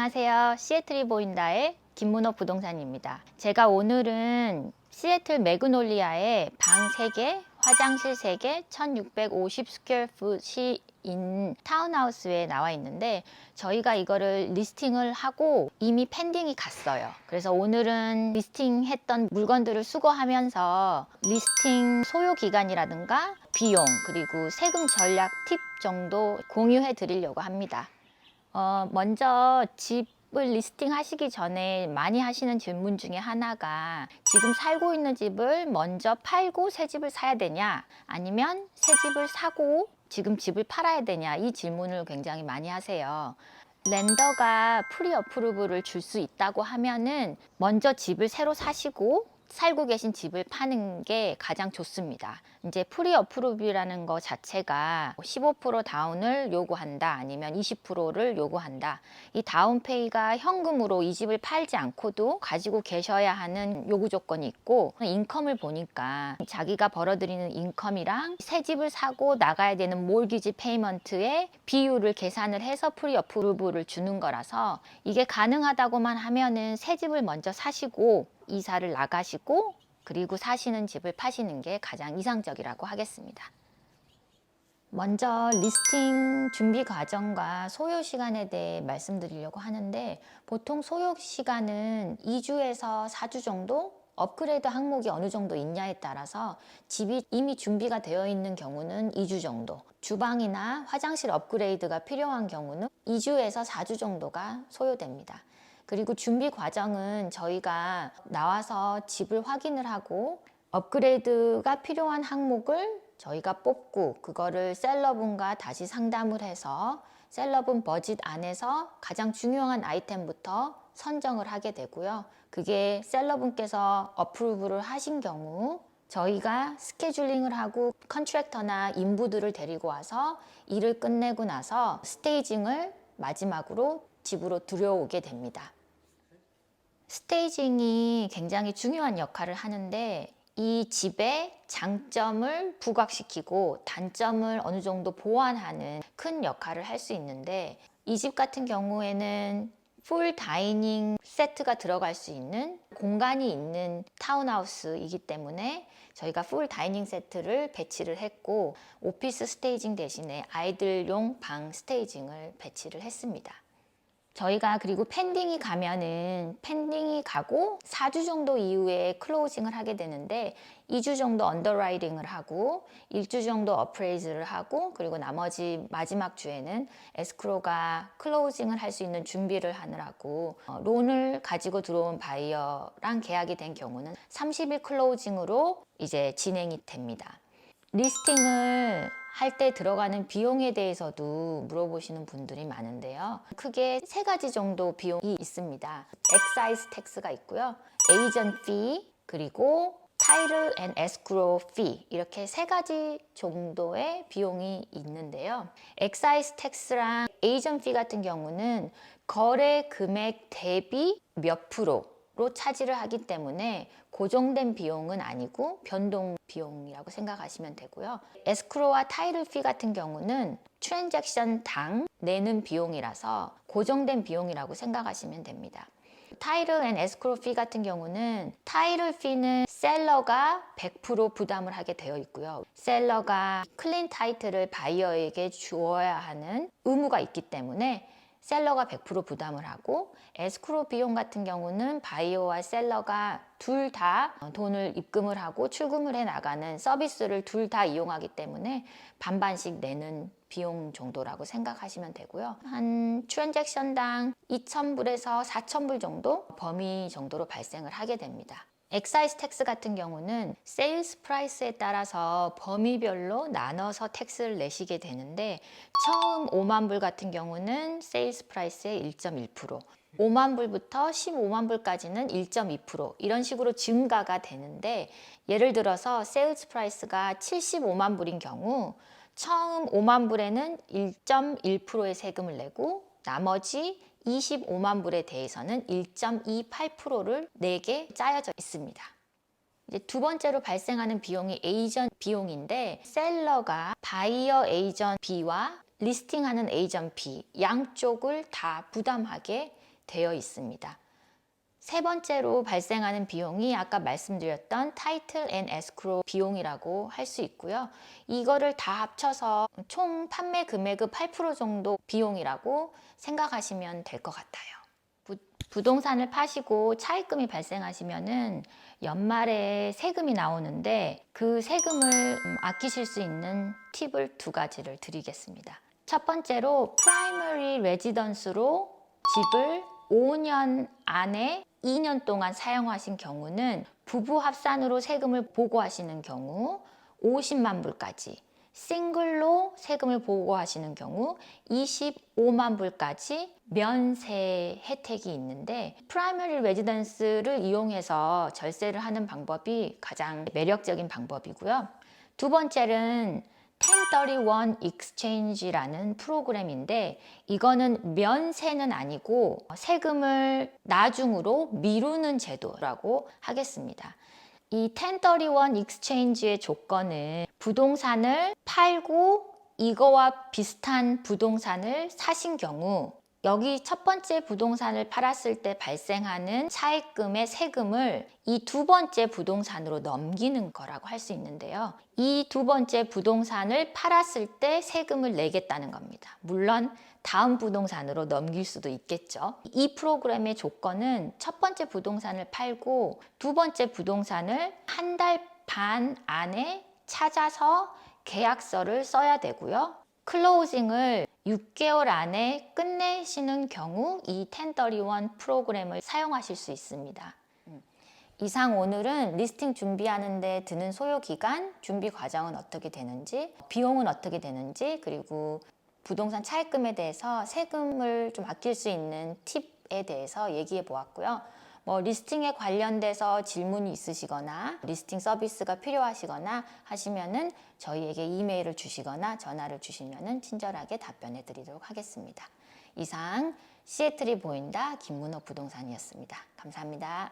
안녕하세요. 시애틀이 보인다의 김문호 부동산입니다. 제가 오늘은 시애틀 매그놀리아에 방 3개, 화장실 3개, 1650 스퀘어풋이 인 타운하우스에 나와 있는데 저희가 이거를 리스팅을 하고 이미 펜딩이 갔어요. 그래서 오늘은 리스팅했던 물건들을 수거하면서 리스팅 소요 기간이라든가 비용 그리고 세금 전략 팁 정도 공유해 드리려고 합니다. 먼저 집을 리스팅 하시기 전에 많이 하시는 질문 중에 하나가 지금 살고 있는 집을 먼저 팔고 새 집을 사야 되냐 아니면 새 집을 사고 지금 집을 팔아야 되냐 이 질문을 굉장히 많이 하세요. 렌더가 프리 어프루브를 줄 수 있다고 하면은 먼저 집을 새로 사시고 살고 계신 집을 파는 게 가장 좋습니다. 이제 프리 어프루브라는 거 자체가 15% 다운을 요구한다 아니면 20%를 요구한다. 이 다운페이가 현금으로 이 집을 팔지 않고도 가지고 계셔야 하는 요구 조건이 있고 인컴을 보니까 자기가 벌어들이는 인컴이랑 새 집을 사고 나가야 되는 몰기지 페이먼트의 비율을 계산을 해서 프리 어프루브를 주는 거라서 이게 가능하다고만 하면은 새 집을 먼저 사시고 이사를 나가시고 그리고 사시는 집을 파시는 게 가장 이상적이라고 하겠습니다. 먼저 리스팅 준비 과정과 소요 시간에 대해 말씀드리려고 하는데 보통 소요 시간은 2주에서 4주 정도 업그레이드 항목이 어느 정도 있냐에 따라서 집이 이미 준비가 되어 있는 경우는 2주 정도 주방이나 화장실 업그레이드가 필요한 경우는 2주에서 4주 정도가 소요됩니다. 그리고 준비 과정은 저희가 나와서 집을 확인을 하고 업그레이드가 필요한 항목을 저희가 뽑고 그거를 셀러분과 다시 상담을 해서 셀러분 버짓 안에서 가장 중요한 아이템부터 선정을 하게 되고요. 그게 셀러분께서 어프루브를 하신 경우 저희가 스케줄링을 하고 컨트랙터나 인부들을 데리고 와서 일을 끝내고 나서 스테이징을 마지막으로 집으로 들여오게 됩니다. 스테이징이 굉장히 중요한 역할을 하는데 이 집의 장점을 부각시키고 단점을 어느 정도 보완하는 큰 역할을 할 수 있는데 이 집 같은 경우에는 풀 다이닝 세트가 들어갈 수 있는 공간이 있는 타운하우스이기 때문에 저희가 풀 다이닝 세트를 배치를 했고 오피스 스테이징 대신에 아이들용 방 스테이징을 배치를 했습니다. 저희가 그리고 펜딩이 가고 4주 정도 이후에 클로징을 하게 되는데 2주 정도 언더라이팅을 하고 1주 정도 어프레이즈를 하고 그리고 나머지 마지막 주에는 에스크로가 클로징을 할 수 있는 준비를 하느라고 론을 가지고 들어온 바이어랑 계약이 된 경우는 30일 클로징으로 이제 진행이 됩니다. 리스팅을 할 때 들어가는 비용에 대해서도 물어보시는 분들이 많은데요. 크게 3가지 정도 비용이 있습니다. 엑사이즈 텍스가 있고요. 에이전 피 그리고 타이틀 앤 에스크로 피 이렇게 3가지 정도의 비용이 있는데요. 엑사이즈 텍스랑 에이전 피 같은 경우는 거래 금액 대비 몇 프로로 차지를 하기 때문에 고정된 비용은 아니고 변동 비용이라고 생각하시면 되고요. 에스크로와 타이틀 피 같은 경우는 트랜잭션 당 내는 비용이라서 고정된 비용이라고 생각하시면 됩니다. 타이틀 앤 에스크로 피 같은 경우는 타이틀 피는 셀러가 100% 부담을 하게 되어 있고요. 셀러가 클린 타이틀을 바이어에게 주어야 하는 의무가 있기 때문에 셀러가 100% 부담을 하고 에스크로 비용 같은 경우는 바이어와 셀러가 둘 다 돈을 입금을 하고 출금을 해 나가는 서비스를 둘 다 이용하기 때문에 반반씩 내는 비용 정도라고 생각하시면 되고요. 한 트랜잭션당 2,000불에서 4,000불 정도 범위 정도로 발생을 하게 됩니다. 엑사이즈 텍스 같은 경우는 세일스 프라이스에 따라서 범위별로 나눠서 텍스를 내시게 되는데 처음 5만 불 같은 경우는 세일스 프라이스의 1.1%, 5만 불부터 15만 불까지는 1.2% 이런 식으로 증가가 되는데 예를 들어서 세일스 프라이스가 75만 불인 경우 처음 5만 불에는 1.1%의 세금을 내고 나머지 25만 불에 대해서는 1.28%를 내게 짜여져 있습니다. 이제 두 번째로 발생하는 비용이 에이전 비용인데 셀러가 바이어 에이전 비와 리스팅하는 에이전 비 양쪽을 다 부담하게 되어 있습니다. 세 번째로 발생하는 비용이 아까 말씀드렸던 타이틀 앤 에스크로 비용이라고 할 수 있고요. 이거를 다 합쳐서 총 판매 금액의 8% 정도 비용이라고 생각하시면 될 것 같아요. 부동산을 파시고 차입금이 발생하시면은 연말에 세금이 나오는데 그 세금을 아끼실 수 있는 팁을 두 가지를 드리겠습니다. 첫 번째로 프라이머리 레지던스로 집을 5년 안에 2년 동안 사용하신 경우는 부부 합산으로 세금을 보고하시는 경우 50만 불까지, 싱글로 세금을 보고하시는 경우 25만 불까지 면세 혜택이 있는데, 프라이머리 레지던스를 이용해서 절세를 하는 방법이 가장 매력적인 방법이고요. 두 번째는 1031 Exchange라는 프로그램인데, 이거는 면세는 아니고 세금을 나중으로 미루는 제도라고 하겠습니다. 이 1031 Exchange의 조건은 부동산을 팔고 이거와 비슷한 부동산을 사신 경우, 여기 첫 번째 부동산을 팔았을 때 발생하는 차입금의 세금을 이 두 번째 부동산으로 넘기는 거라고 할 수 있는데요. 이 두 번째 부동산을 팔았을 때 세금을 내겠다는 겁니다. 물론 다음 부동산으로 넘길 수도 있겠죠. 이 프로그램의 조건은 첫 번째 부동산을 팔고 두 번째 부동산을 한 달 반 안에 찾아서 계약서를 써야 되고요. 클로징을 6개월 안에 끝내시는 경우 이 1031 프로그램을 사용하실 수 있습니다. 이상 오늘은 리스팅 준비하는데 드는 소요기간, 준비 과정은 어떻게 되는지, 비용은 어떻게 되는지, 그리고 부동산 차입금에 대해서 세금을 좀 아낄 수 있는 팁에 대해서 얘기해 보았고요. 리스팅에 관련돼서 질문이 있으시거나 리스팅 서비스가 필요하시거나 하시면은 저희에게 이메일을 주시거나 전화를 주시면은 친절하게 답변해 드리도록 하겠습니다. 이상 시애틀이 보인다 김문호 부동산이었습니다. 감사합니다.